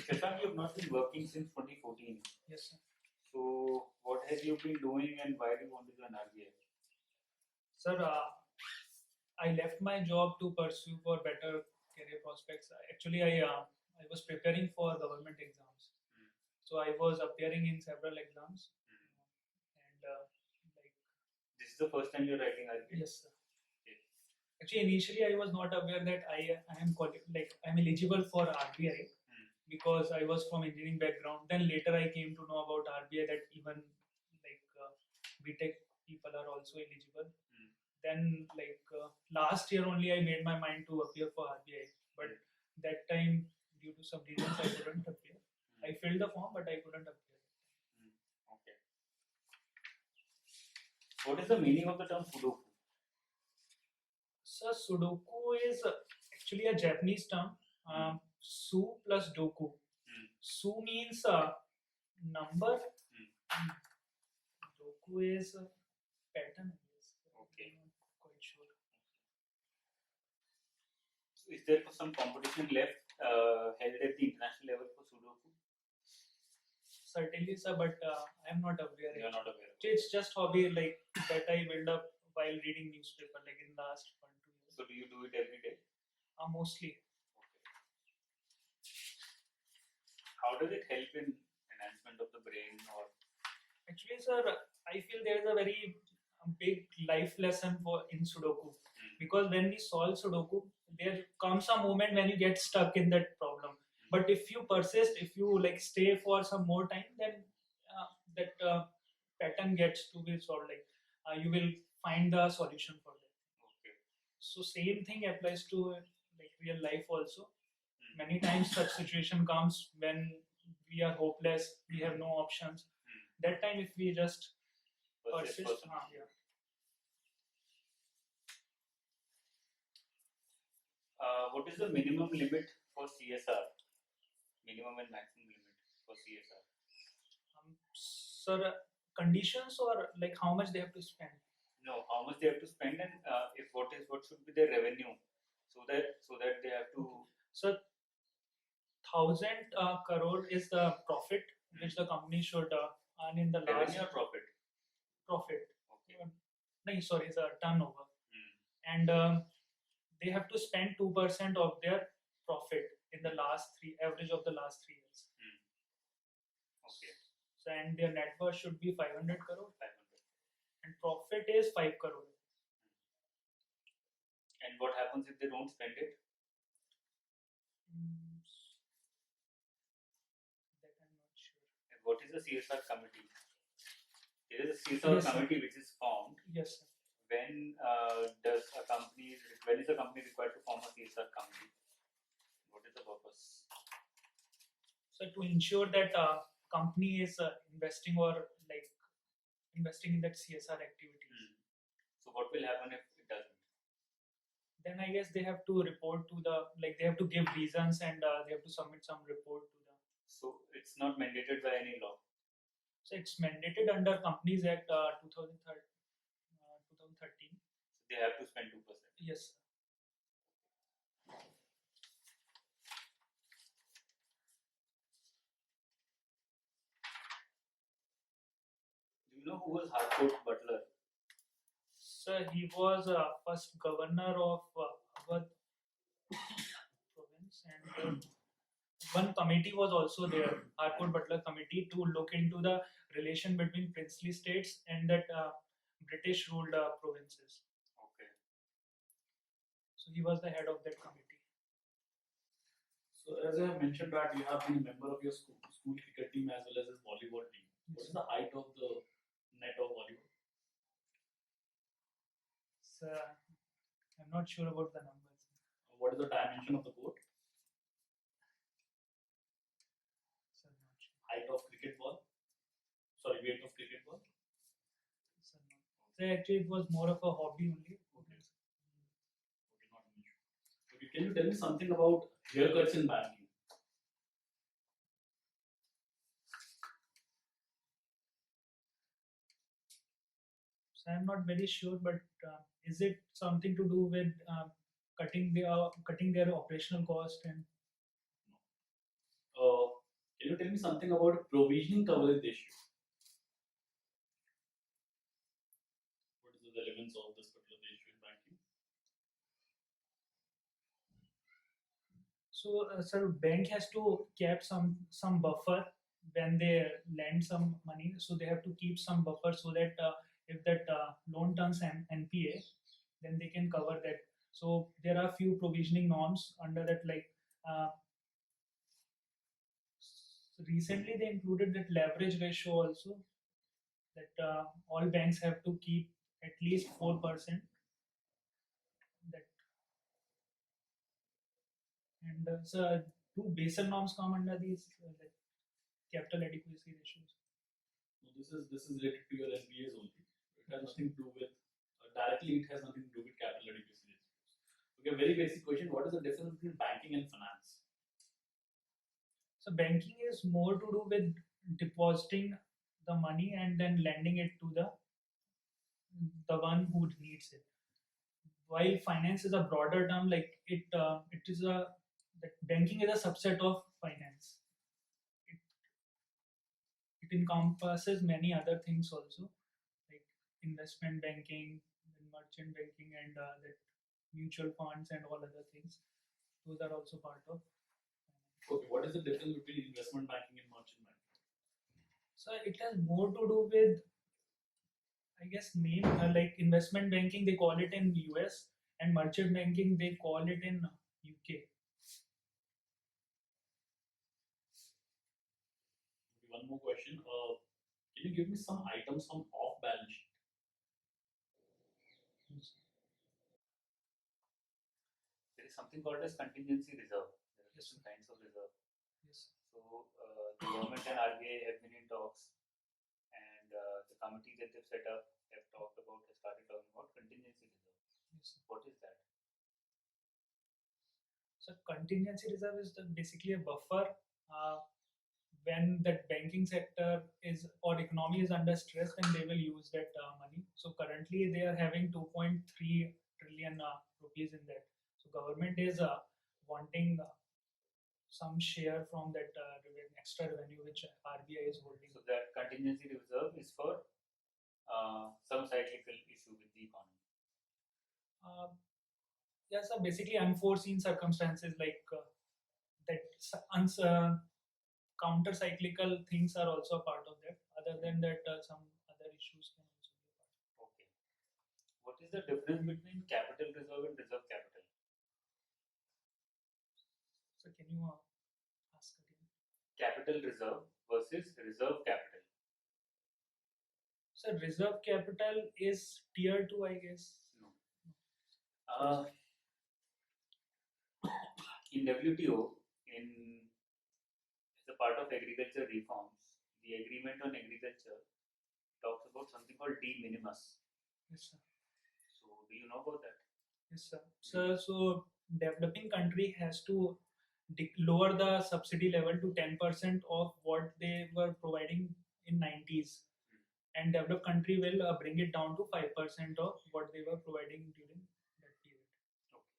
Shashank, you have not been working since 2014. Yes, sir. So, what have you been doing and why do you want to join RBI? Sir, I left my job to pursue for better career prospects. Actually, I was preparing for government exams. So I was appearing in several exams. And like, This is the first time you're writing RBI? yes, sir. Actually, initially I was not aware that I'm eligible for RBI because I was from engineering background. Then later I came to know about RBI that even BTech people are also eligible. Then last year only I made my mind to appear for RBI, but that time due to some reasons I couldn't appear. I filled the form, but I couldn't appear. Okay. What is the meaning of the term Sudoku? So Sudoku is actually a Japanese term. Su plus doku. Su means number. Doku is pattern. Okay. I'm not quite sure. So is there some competition left held at the international level for Sudoku? Certainly, sir, but I am not aware. You are not aware. It's just hobby like that I build up while reading newspaper, like in the last 1-2 years. So do you do it every day? Mostly. Okay. How does it help in enhancement of the brain or? Actually, sir, I feel there is a very big life lesson for in Sudoku because when we solve Sudoku, there comes a moment when you get stuck in that problem. But if you persist, if you stay for some more time, then that pattern gets to be solved. You will find the solution for that. Okay. So same thing applies to real life also. Many times such situation comes when we are hopeless, we have no options. That time if we just persist, yeah. What is the minimum limit for CSR? Minimum and maximum limit for CSR? Sir, conditions or how much they have to spend? No, how much they have to spend and what should be their revenue so that they have to. So 1,000 crore is the profit which the company should earn in the last. Revenue or profit? Profit. Okay. No, sorry, it's a turnover. And they have to spend 2% of their profit in the average of the last 3 years. Okay. So and their net worth should be 500 crore. 500. And profit is 5 crore. And what happens if they don't spend it? That I'm not sure. And what is the CSR committee? There is a CSR committee which is formed. Yes, sir. When is a company required to form a CSR committee? What is the purpose? So to ensure that company is investing in that CSR activities. So what will happen if it doesn't? Then I guess they have to report to they have to give reasons and they have to submit some report to the. So it's not mandated by any law. So it's mandated under Companies Act 2013. So they have to spend 2%. Yes. Do you know who was Harcourt Butler? Sir, he was first governor of Awadh province, and one committee was also there, Harcourt Butler committee, to look into the relation between princely states and that British ruled provinces. Okay. So he was the head of that committee. So as I have mentioned that you have been a member of your school cricket team as well as his volleyball team. What is the height of the net of volleyball? So I'm not sure about the numbers. What is the dimension of the court? So I'm not sure. Height of cricket ball? Sorry, weight of cricket ball? So actually it was more of a hobby only. Okay. Okay, not an issue. Okay, can you tell me something about haircuts in banking? So I'm not very sure, but is it something to do with cutting their operational cost and? Can you tell me something about provisioning coverage ratio? What is the relevance of this particular ratio in banking? So, sir, bank has to keep some buffer when they lend some money. So they have to keep some buffer so that if that loan turns NPA, then they can cover that. So there are few provisioning norms under that. Like recently, they included that leverage ratio also. That all banks have to keep at least 4%. That and so two Basel norms come under these like capital adequacy ratios. So this is related to your MBAs only. It has nothing to do with directly. It has nothing to do with capital adequacy ratios. Okay, very basic question. What is the difference between banking and finance? So banking is more to do with depositing the money and then lending it to the one who needs it. While finance is a broader term, like it is a that banking is a subset of finance. It encompasses many other things also, like investment banking, merchant banking, and that mutual funds and all other things. Those are also part of. Okay, what is the difference between investment banking and merchant banking? So it has more to do with, I guess, name like investment banking they call it in US, and merchant banking they call it in UK. Okay, one more question. Can you give me some items from off balance sheet? There is something called as contingency reserve. There are different kinds of reserve. Yes. So the government and RBI have been in talks, and the committee that they've set up have started talking about contingency reserve. Yes. What is that? So contingency reserve is basically a buffer when that banking sector is or economy is under stress, then they will use that money. So currently they are having 2.3 trillion rupees in that. So government is wanting some share from that extra revenue which RBI is holding. So that contingency reserve is for some cyclical issue with the economy. Yes, so basically unforeseen circumstances like that counter cyclical things are also a part of that. Other than that, some other issues can also be a part. Okay. What is the difference between capital reserve and reserve capital? So can you ask again? Capital reserve versus reserve capital. So reserve capital is tier 2, I guess. No. In WTO, as a part of agriculture reforms, the agreement on agriculture talks about something called de minimis. Yes, sir. So, do you know about that? Yes, sir. So developing country has to lower the subsidy level to 10% of what they were providing in 90s, and developed country will bring it down to 5% of what they were providing during that period. Okay.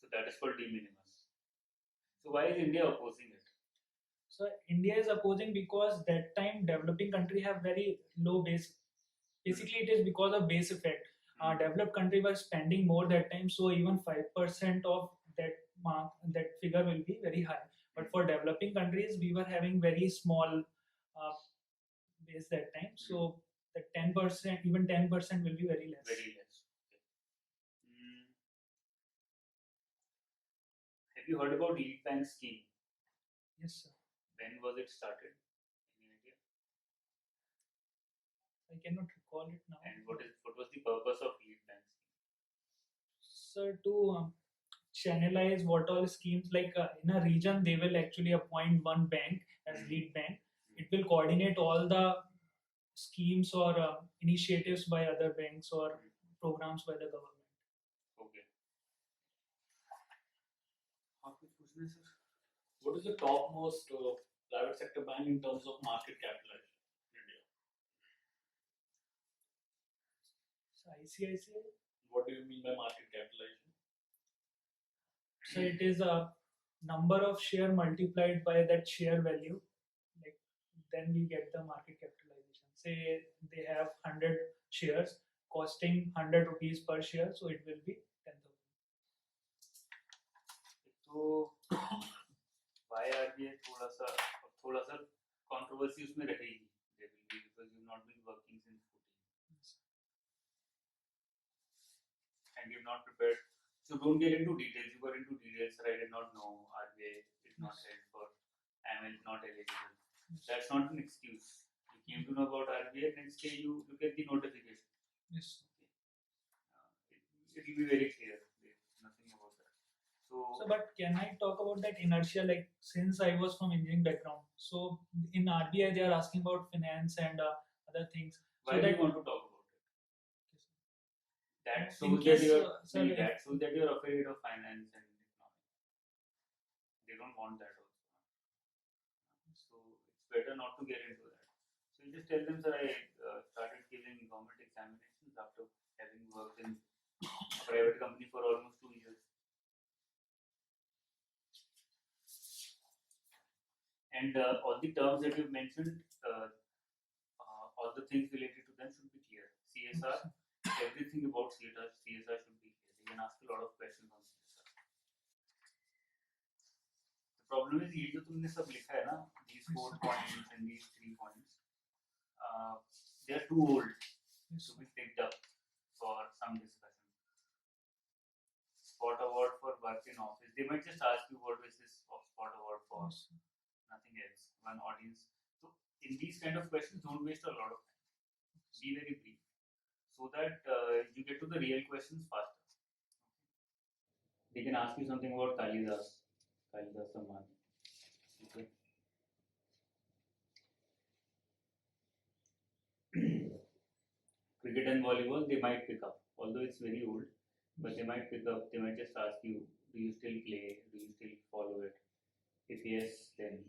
So that is called de minimis. So why is India opposing it? So India is opposing because that time developing country have very low base. Basically, it is because of base effect. Developed country were spending more that time, so even 5% of that figure will be very high. But for developing countries, we were having very small base that time, so the 10%, even 10% will be very less. Very less. Okay. Have you heard about lead bank scheme? Yes, sir. When was it started? Any idea? I cannot recall it now. And what was the purpose of lead bank scheme? So to channelize what all schemes, like in a region they will actually appoint one bank as lead bank. It will coordinate all the schemes or initiatives by other banks or programs by the government. Okay. What is the topmost private sector bank in terms of market capitalization in India? So ICICI. What do you mean by market capitalization? So it is number of share multiplied by that share value, like then we get the market capitalization. Say they have 100 shares costing 100 rupees per share, so it will be 10,000. तो why RBI थोड़ा सा controversy उसमें रहेगी, there will be, because you've not been working since 14 and you've not prepared. So don't get into details. You got into details, sir. I did not know RBI is not held for, I am not eligible. That's not an excuse. You came to know about RBI, next day you look at the notification. Yes. It will be very clear. There's nothing about that. So, but can I talk about that inertia? Like, since I was from engineering background, so in RBI they are asking about finance and other things. Why so do that, you want to talk about it? That in shows case, that you're afraid of finance and economics. They don't want that also. So it's better not to get into that. So you just tell them, sir, I started giving government examinations after having worked in a private company for almost 2 years. And all the terms that you've mentioned, all the things related to them should be clear. CSR, everything about CSR should be clear. You can ask a lot of questions on CSR. The problem is ये जो तुमने सब लिखा है ना, these 4 points and these 3 points, they are too old to be picked up for some discussion. Spot award for work in office. They might just ask you what is this spot award for, nothing else. One audience. So in these kind of questions, don't waste a lot of time. Be very brief, so that you get to the real questions faster. They can ask you something about Kalidas Samman. Okay. Cricket and volleyball, they might pick up, although it's very old, but they might pick up. They might just ask you, do you still play? Do you still follow it? If yes, then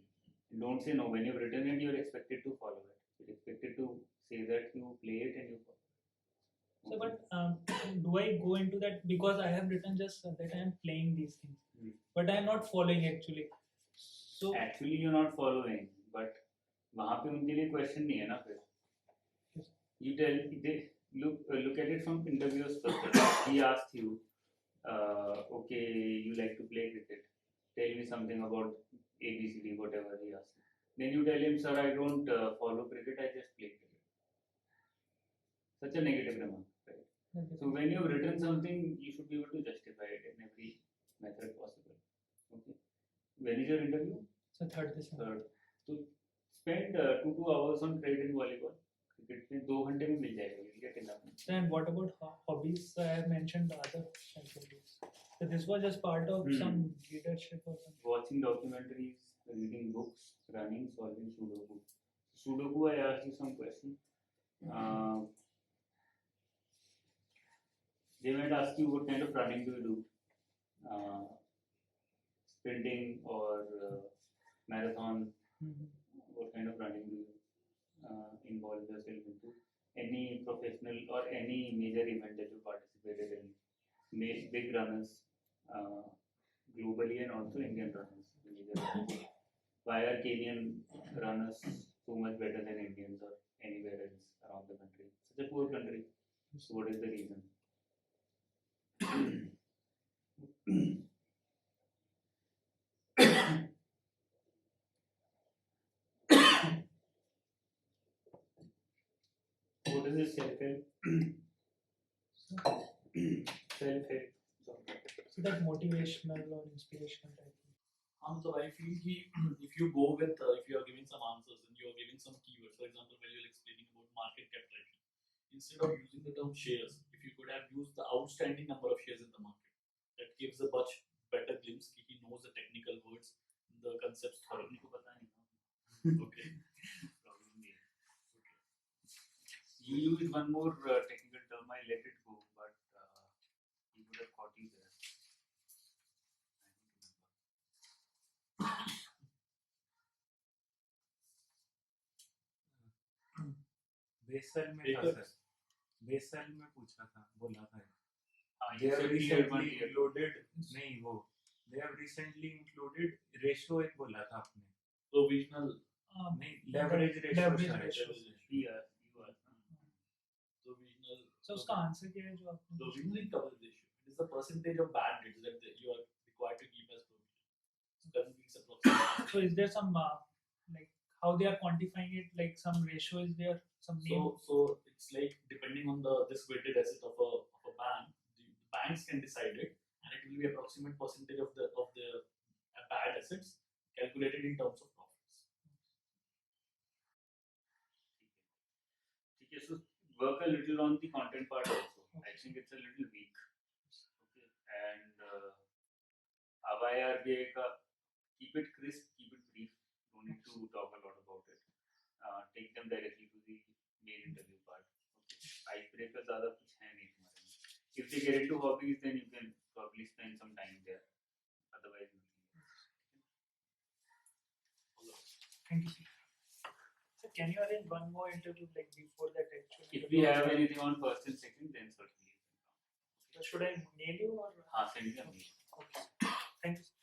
don't say no. When you've written it, you're expected to follow it. You're expected to say that you play it and you follow it. So, but do I go into that, because I have written just that I am playing these things, but I am not following actually. So actually you're not following, but वहाँ पे उनके लिए question नहीं है ना फिर. You tell, they look at it from interviewer's perspective. He asked you, okay, you like to play cricket. Tell me something about ABCD, whatever he asked. Then you tell him, sir, I don't follow cricket, I just play cricket. Such a negative remark, right? So when you've written something, you should be able to justify it in every method possible. Okay. When is your interview? So 3rd December. So spend 2 hours on cricket and volleyball. Cricket में 2 घंटे में मिल जाएगा. You'll get enough. And what about hobbies? I have mentioned the other activities. So this was just part of some leadership or something. Watching documentaries, reading books, running, solving Sudoku. Sudoku, I asked you some question. They might ask you what kind of running do you do? Sprinting or marathon? What kind of running do you involve yourself into? Any professional or any major event that you participated in? Big runners, globally and also Indian runners. Why are Kenyan runners so much better than Indians or anywhere else around the country? Such a poor country. So what is the reason? What is this self-help? Self-help. So that motivational or inspirational type. So I feel if you go with, if you are giving some answers and you are giving some keywords, for example, when you are explaining about market capitalization, instead of using the term shares, if you could have used the outstanding number of shares in the market, that gives a much better glimpse. He knows the technical words, the concepts thoroughly. Okay. Okay. You used one more technical term. I let it go, but he would have caught you there. Basal में था sir, basal में पूछा था, बोला था they have recently loaded नहीं वो they have recently included ratio एक बोला था आपने provisional नहीं leverage ratio leverage sir ratio. Yes, you are. provisional So उसका आंसर क्या है जो आपने provisional coverage ratio. It is the percentage of bad debts that you are required to keep as provision. Currently it's approximately. So is there some like how they are quantifying it? Like some ratio is there? Some name? So it's like depending on the risk-weighted asset of a bank, the banks can decide it, and it will be approximate percentage of the bad assets calculated in terms of profits. Okay, so work a little on the content part also. I think it's a little weak. Okay, and RBI ka keep it crisp, keep it brief. Don't need to talk a lot about it. Take them directly to the main interview part. Okay, icebreaker ज़्यादा कुछ है नहीं तुम्हारे में. If they get into hobbies, then you can probably spend some time there. Otherwise, Thank you. So can you arrange one more interview like before that actual? if we have anything on first and second, then certainly. So should I mail you or? Send me a mail. Okay. Thank you.